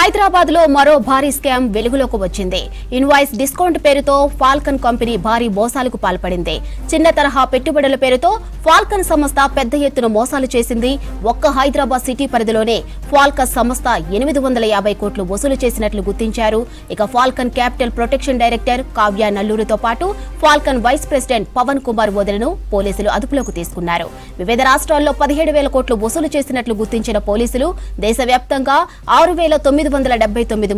హైదరాబాద్ లో మరో భారీ స్కామ్ వెలుగులోకి వచ్చింది. ఇన్వాయిస్ డిస్కౌంట్ పేరుతో ఫాల్కన్ కంపెనీ భారీ మోసాలకు పాల్పడింది. చిన్న తరహా పెట్టుబడుల పేరుతో ఫాల్కన్ సంస్థ పెద్ద ఎత్తున మోసాలు చేసింది. ఒక్క హైదరాబాద్ సిటీ పరిధిలోనే ఫాల్కన్ సంస్థ 850 కోట్లు వసూలు చేసినట్లు గుర్తించారు. ఇక Falcon capital protection director Kavya నల్లూరుతో పాటు Falcon vice president Pavan Kumar వదలను పోలీసులు అదుపులోకి తీసుకున్నారు. వివిధ రాష్ట్రాల్లో 17,000 కోట్లు వసూలు చేసినట్లు గుర్తించిన పోలీసులు దేశవ్యాప్తంగా 6,979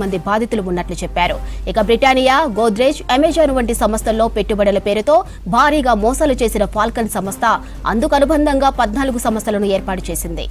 మంది బాధితులు ఉన్నట్లు చెప్పారు. ఇక బ్రిటానియా, గోద్రేజ్, అమెజాన్ వంటి సంస్థల్లో పెట్టుబడుల పేరుతో భారీగా మోసాలు చేసిన ఫాల్కన్ సంస్థ అందుకు అనుబంధంగా 14 సంస్థలను ఏర్పాటు చేసింది.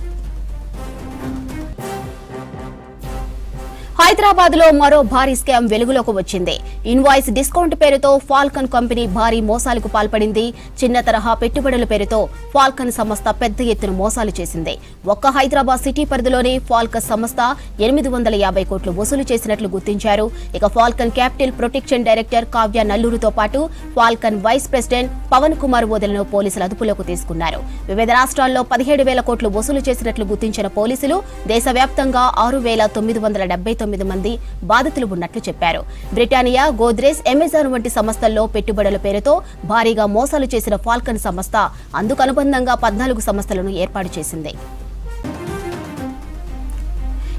హైదరాబాద్ లో మరో భారీ స్కామ్ వెలుగులోకి వచ్చింది. ఇన్వాయిస్ డిస్కౌంట్ పేరుతో ఫాల్కన్ కంపెనీ భారీ మోసాలకు పాల్పడింది. చిన్న తరహా పెట్టుబడుల పేరుతో ఫాల్కన్ సంస్థ పెద్ద ఎత్తున మోసాలు చేసింది. ఒక్క హైదరాబాద్ సిటీ పరిధిలోనే ఫాల్కన్ సంస్థ 850 కోట్లు వసూలు చేసినట్లు గుర్తించారు. ఇక Falcon capital protection director Kavya నల్లూరుతో పాటు Falcon vice president Pavan Kumar వదలను పోలీసులు అదుపులోకి తీసుకున్నారు. వివిధ రాష్ట్రాల్లో 17,000 కోట్లు వసూలు చేసినట్లు గుర్తించిన పోలీసులు దేశవ్యాప్తంగా 6,979 మంది బాధితులు ఉన్నట్లు చెప్పారు. బ్రిటానియా, గోద్రేజ్, అమెజాన్ వంటి సంస్థల్లో పెట్టుబడుల పేరుతో భారీగా మోసాలు చేసిన ఫాల్కన్ సంస్థ అందుకు అనుబంధంగా 14 సంస్థలను ఏర్పాటు చేసింది.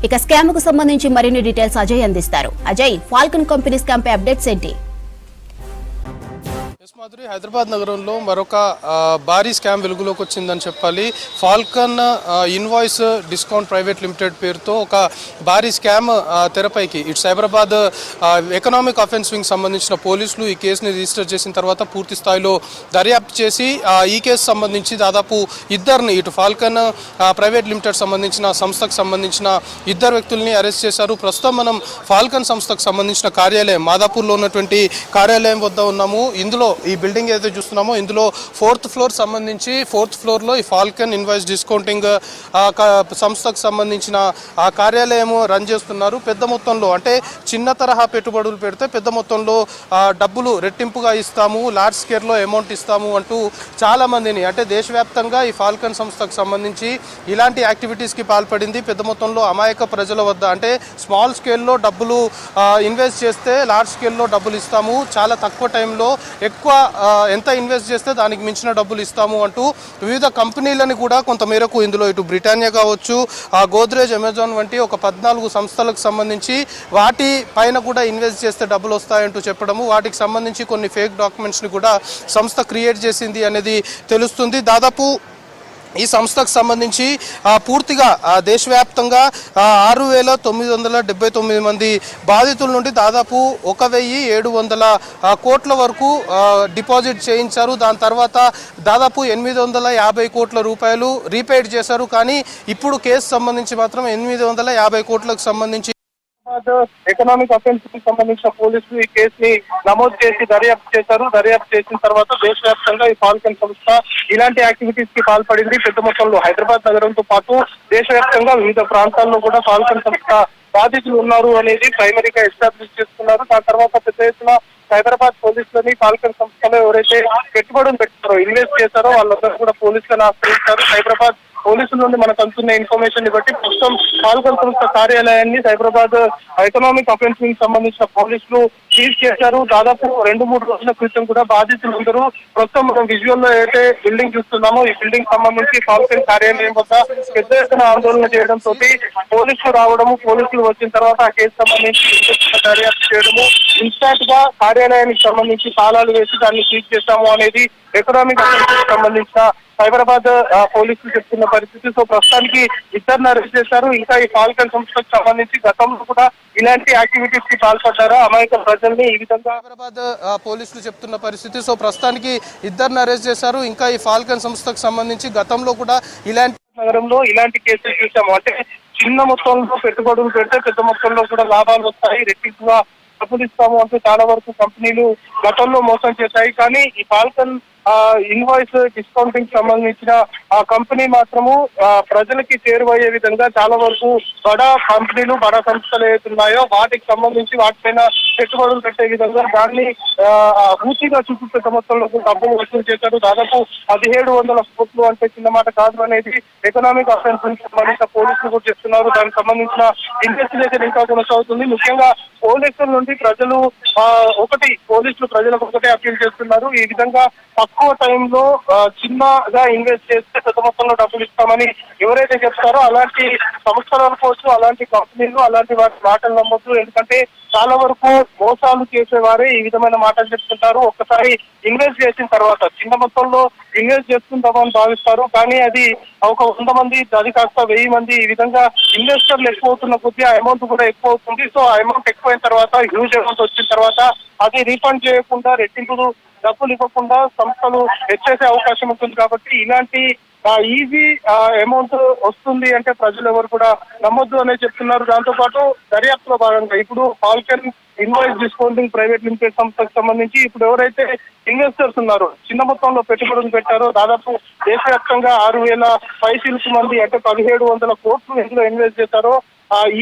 ఇక స్కామ్ కు సంబంధించి మరిన్ని డీటెయిల్స్ అజయ్ అందిస్తారు. అజయ్, ఫాల్కన్ కంపెనీ స్కామ్ పై అప్డేట్స్ ఏంటి? మాధురి, హైదరాబాద్ నగరంలో మరొక భారీ స్కామ్ వెలుగులోకి వచ్చిందని చెప్పాలి. Falcon invoice discount private limited పేరుతో ఒక భారీ స్కామ్ తెరపైకి ఇటు సైబరాబాద్ ఎకనామిక్ అఫెన్స్ వింగ్ సంబంధించిన పోలీసులు ఈ కేసుని రిజిస్టర్ చేసిన తర్వాత పూర్తి స్థాయిలో దర్యాప్తు చేసి ఈ కేసు సంబంధించి దాదాపు ఇద్దరిని ఇటు ఫాల్కన్ ప్రైవేట్ లిమిటెడ్ సంబంధించిన సంస్థకు సంబంధించిన ఇద్దరు వ్యక్తుల్ని అరెస్ట్ చేశారు. ప్రస్తుతం మనం ఫాల్కన్ సంస్థకు సంబంధించిన కార్యాలయం మాదాపూర్లో ఉన్నటువంటి కార్యాలయం వద్ద ఉన్నాము. ఇందులో ఈ బిల్డింగ్ ఏదైతే చూస్తున్నామో ఇందులో 4th ఫ్లోర్ సంబంధించి 4th ఫ్లోర్లో ఈ ఫాల్కన్ ఇన్వాయిస్ డిస్కౌంటింగ్ సంస్థకు సంబంధించిన ఆ కార్యాలయం రన్ చేస్తున్నారు. పెద్ద మొత్తంలో అంటే చిన్న తరహా పెట్టుబడులు పెడితే పెద్ద మొత్తంలో డబ్బులు రెట్టింపుగా ఇస్తాము, లార్జ్ స్కేల్లో అమౌంట్ ఇస్తాము అంటూ చాలామందిని అంటే దేశవ్యాప్తంగా ఈ ఫాల్కన్ సంస్థకు సంబంధించి ఇలాంటి యాక్టివిటీస్కి పాల్పడింది. పెద్ద మొత్తంలో అమాయక ప్రజల వద్ద అంటే స్మాల్ స్కేల్లో డబ్బులు ఇన్వెస్ట్ చేస్తే లార్జ్ స్కేల్లో డబ్బులు ఇస్తాము, చాలా తక్కువ టైంలో ఎక్కువ ఎంత ఇన్వెస్ట్ చేస్తే దానికి మించిన డబ్బులు ఇస్తాము అంటూ వివిధ కంపెనీలను కూడా కొంతమేరకు ఇందులో ఇటు బ్రిటానియా కావచ్చు, గోద్రేజ్, అమెజాన్ వంటి ఒక 14 సంస్థలకు సంబంధించి వాటి పైన కూడా ఇన్వెస్ట్ చేస్తే డబ్బులు వస్తాయంటూ చెప్పడము, వాటికి సంబంధించి కొన్ని ఫేక్ డాక్యుమెంట్స్ని కూడా సంస్థ క్రియేట్ చేసింది అనేది తెలుస్తుంది. దాదాపు ఈ సంస్థకు సంబంధించి పూర్తిగా దేశవ్యాప్తంగా 6,979 మంది బాధితుల నుండి దాదాపు 1,700 కోట్ల వరకు డిపాజిట్ చేయించారు. దాని తర్వాత దాదాపు 850 కోట్ల రూపాయలు రీపేడ్ చేశారు. కానీ ఇప్పుడు కేసు సంబంధించి మాత్రం 850 కోట్లకు సంబంధించి ఎకనామిక్ అఫెన్స్ కి సంబంధించిన పోలీసులు ఈ కేసుని నమోదు చేసి దర్యాప్తు చేశారు. దర్యాప్తు చేసిన తర్వాత దేశవ్యాప్తంగా ఈ ఫాల్కన్ సంస్థ ఇలాంటి యాక్టివిటీస్ కి పాల్పడింది. పెద్ద మొత్తంలో హైదరాబాద్ నగరంతో పాటు దేశవ్యాప్తంగా వివిధ ప్రాంతాల్లో కూడా ఫాల్కన్ సంస్థ బాధితులు ఉన్నారు అనేది ప్రైమరీగా ఎస్టాబ్లిష్ చేసుకున్నారు. దాని తర్వాత పెద్ద ఎత్తున హైదరాబాద్ పోలీసులని ఫాల్కన్ సంస్థలో ఎవరైతే పెట్టుబడులు పెట్టారో, ఇన్వెస్ట్ చేశారో వాళ్ళందరూ కూడా పోలీసులను ఆశ్రయించారు. హైదరాబాద్ పోలీసుల నుండి మనకు అందుతున్న ఇన్ఫర్మేషన్ ని బట్టి ప్రస్తుతం ఫాల్కన్ సంస్థ కార్యాలయాన్ని సైబరాబాద్ ఎకనామిక్ అఫెన్స్ కి సంబంధించిన పోలీసులు సీజ్ చేశారు. దాదాపు 2-3 రోజుల క్రితం కూడా బాధితులందరూ ప్రస్తుతం మనం విజువల్ లో అయితే బిల్డింగ్ చూస్తున్నామో ఈ బిల్డింగ్ సంబంధించి ఫాల్కన్ కార్యాలయం వద్ద పెద్ద ఎత్తున ఆందోళన చేయడంతో పోలీసులు రావడము, పోలీసులు వచ్చిన తర్వాత ఆ కేసు సంబంధించి దర్యాప్తు చేయడము, ఇన్స్టాంట్ గా కార్యాలయానికి సంబంధించి తాళాలు వేసి దాన్ని సీజ్ చేశాము అనేది ఎకనామిక్ అఫెన్స్ కి సంబంధించిన సైబరాబాద్ పోలీసులు చెప్తున్న పరిస్థితి. సో ప్రస్తుతానికి ఇద్దరిని అరెస్ట్ చేశారు. ఇంకా ఈ ఫాల్కన్ సంస్థకు సంబంధించి గతంలో కూడా ఇలాంటి యాక్టివిటీస్ కి పాల్పడ్డారు. అమాయక ప్రజల్ని ఈ విధంగా సైబరాబాద్ పోలీసులు చెప్తున్న పరిస్థితి. సో ప్రస్తుతానికి ఇద్దరిని అరెస్ట్ చేశారు. ఇంకా ఈ ఫాల్కన్ సంస్థకు సంబంధించి గతంలో కూడా ఇలాంటి నగరంలో ఇలాంటి కేసులు చూసాము. అంటే చిన్న మొత్తంలో పెట్టుబడులు పెడితే పెద్ద మొత్తంలో కూడా లాభాలు వస్తాయి, రెట్టింపుగా డబ్బులు ఇస్తాము అంటూ చాలా వరకు కంపెనీలు గతంలో మోసం చేశాయి. కానీ ఈ ఫాల్కన్ ఇన్వాయిస్ డిస్కౌంటింగ్ సంబంధించిన ఆ కంపెనీ మాత్రము ప్రజలకి చేరువయ్యే విధంగా చాలా వరకు బడా కంపెనీలు బడా సంస్థలు ఏతున్నాయో వాటికి సంబంధించి వాటిపైన పెట్టుబడులు పెట్టే విధంగా దాన్ని పూర్తిగా చూపు పెద్ద మొత్తంలో డబ్బులు వసూలు చేశారు. దాదాపు 1700 కోట్లు అంటే చిన్న మాట కాదు అనేది ఎకనామిక్ అఫెన్స్ సంబంధించిన పోలీసులు కూడా చేస్తున్నారు. దానికి సంబంధించిన ఇన్వెస్టిగేషన్ ఇంకా కొనసాగుతుంది. ముఖ్యంగా పోలీసుల నుండి పోలీసులు ప్రజలకు ఒకటే అప్పీల్ చేస్తున్నారు. ఈ విధంగా తక్కువ టైంలో చిన్నగా ఇన్వెస్ట్ చేస్తే పెద్ద మొత్తంలో డబ్బులు ఇస్తామని ఎవరైతే చెప్తారో అలాంటి సంస్థలు అనుకోవచ్చు, అలాంటి కంపెనీలు అలాంటి వాటి మాటలు నమ్మొద్దు. ఎందుకంటే చాలా వరకు మోసాలు చేసేవారే ఈ విధమైన మాటలు చెప్తుంటారు. ఒక్కసారి ఇన్వెస్ట్ చేసిన తర్వాత చిన్న మొత్తంలో ఇన్వెస్ట్ చేస్తుంటామని భావిస్తారు. కానీ అది ఒక 100 మంది, అది కాస్త 1000 మంది ఈ విధంగా ఇన్వెస్టర్లు ఎక్కువ అవుతున్న కొద్దీ ఆ అమౌంట్ కూడా ఎక్కువ అవుతుంది. సో ఆ అమౌంట్ ఎక్కువైన తర్వాత హ్యూజ్ అమౌంట్ వచ్చిన తర్వాత అది రీఫండ్ చేయకుండా రెట్టింపులు డబ్బులు ఇవ్వకుండా సంస్థలు ఎత్తేసే అవకాశం ఉంటుంది. కాబట్టి ఇలాంటి ఈజీ అమౌంట్ వస్తుంది అంటే ప్రజలు ఎవరు కూడా నమ్మొద్దు అనేది చెప్తున్నారు. దాంతో పాటు దర్యాప్తులో భాగంగా ఇప్పుడు Falcon invoice discounting private limited సంస్థకు సంబంధించి ఇప్పుడు ఎవరైతే ఇన్వెస్టర్స్ ఉన్నారో చిన్న మొత్తంలో పెట్టుబడులు పెట్టారో దాదాపు దేశవ్యాప్తంగా 6000 మంది అంటే 1700 కోట్లు ఇందులో ఇన్వెస్ట్ చేశారో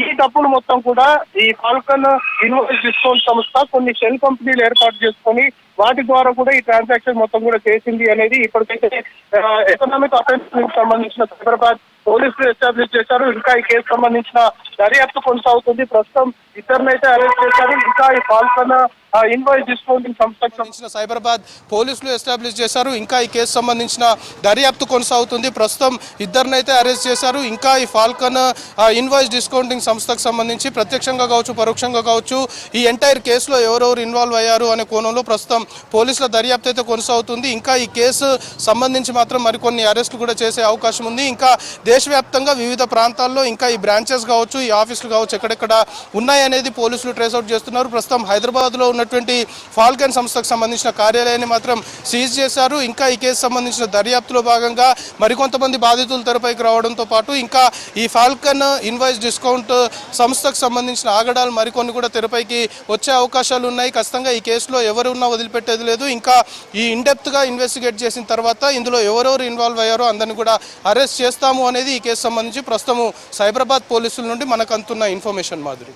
ఈ డబ్బులు మొత్తం కూడా ఈ ఫాల్కన్ ఇన్వాయిస్ డిస్కౌంట్ సంస్థ కొన్ని షెల్ కంపెనీలు ఏర్పాటు చేసుకొని వాటి ద్వారా కూడా ఈ ట్రాన్సాక్షన్ మొత్తం కూడా చేసింది అనేది ఇప్పటికైతే ఎకనామిక్ అఫెన్స్ సంబంధించిన సైబరాబాద్ పోలీసులు ఎస్టాబ్లిష్ చేశారు. ఇంకా ఈ కేసు సంబంధించిన దర్యాప్తు కొనసాగుతుంది. ప్రస్తుతం ఇద్దరినైతే అరెస్ట్ చేశారు. ఇంకా ఈ ఫాల్కన్ ఇన్వాయిస్ డిస్కౌంటింగ్ సంస్థకు సంబంధించిన సైబరాబాద్ పోలీసులు ఎస్టాబ్లిష్ చేశారు. ఇంకా ఈ కేసు సంబంధించిన దర్యాప్తు కొనసాగుతుంది. ప్రస్తుతం ఇద్దరినైతే అరెస్ట్ చేశారు. ఇంకా ఈ ఫాల్కన్ ఇన్వాయిస్ డిస్కౌంటింగ్ సంస్థకు సంబంధించి ప్రత్యక్షంగా కావచ్చు పరోక్షంగా కావచ్చు ఈ ఎంటైర్ కేసులో ఎవరెవరు ఇన్వాల్వ్ అయ్యారు అనే కోణంలో ప్రస్తుతం పోలీసుల దర్యాప్తు అయితే కొనసాగుతుంది. ఇంకా ఈ కేసు సంబంధించి మాత్రం మరికొన్ని అరెస్టులు కూడా చేసే అవకాశం ఉంది. ఇంకా దేశవ్యాప్తంగా వివిధ ప్రాంతాల్లో ఇంకా ఈ బ్రాంచెస్ కావచ్చు ఈ ఆఫీసులు కావచ్చు ఎక్కడెక్కడ ఉన్నాయనేది పోలీసులు ట్రేస్అవుట్ చేస్తున్నారు. ప్రస్తుతం హైదరాబాద్లో ఉన్నటువంటి ఫాల్కన్ సంస్థకు సంబంధించిన కార్యాలయాన్ని మాత్రం సీజ్ చేశారు. ఇంకా ఈ కేసు సంబంధించిన దర్యాప్తులో భాగంగా మరికొంతమంది బాధితులు తెరపైకి రావడంతో పాటు ఇంకా ఈ ఫాల్కన్ ఇన్వాయిస్ డిస్కౌంట్ సంస్థకు సంబంధించిన ఆగడాలు మరికొన్ని కూడా తెరపైకి వచ్చే అవకాశాలు ఉన్నాయి. ఖచ్చితంగా ఈ కేసులో ఎవరు ఉన్నా వదిలిపెట్టేది లేదు. ఇంకా ఈ ఇన్డెప్త్గా ఇన్వెస్టిగేట్ చేసిన తర్వాత ఇందులో ఎవరెవరు ఇన్వాల్వ్ అయ్యారో అందరినీ కూడా అరెస్ట్ చేస్తాము అనేది ఈ కేసు సంబంధించి ప్రస్తుతం సైబరాబాద్ పోలీసుల నుండి మనకు అందుతున్న ఇన్ఫర్మేషన్ మాదిరి.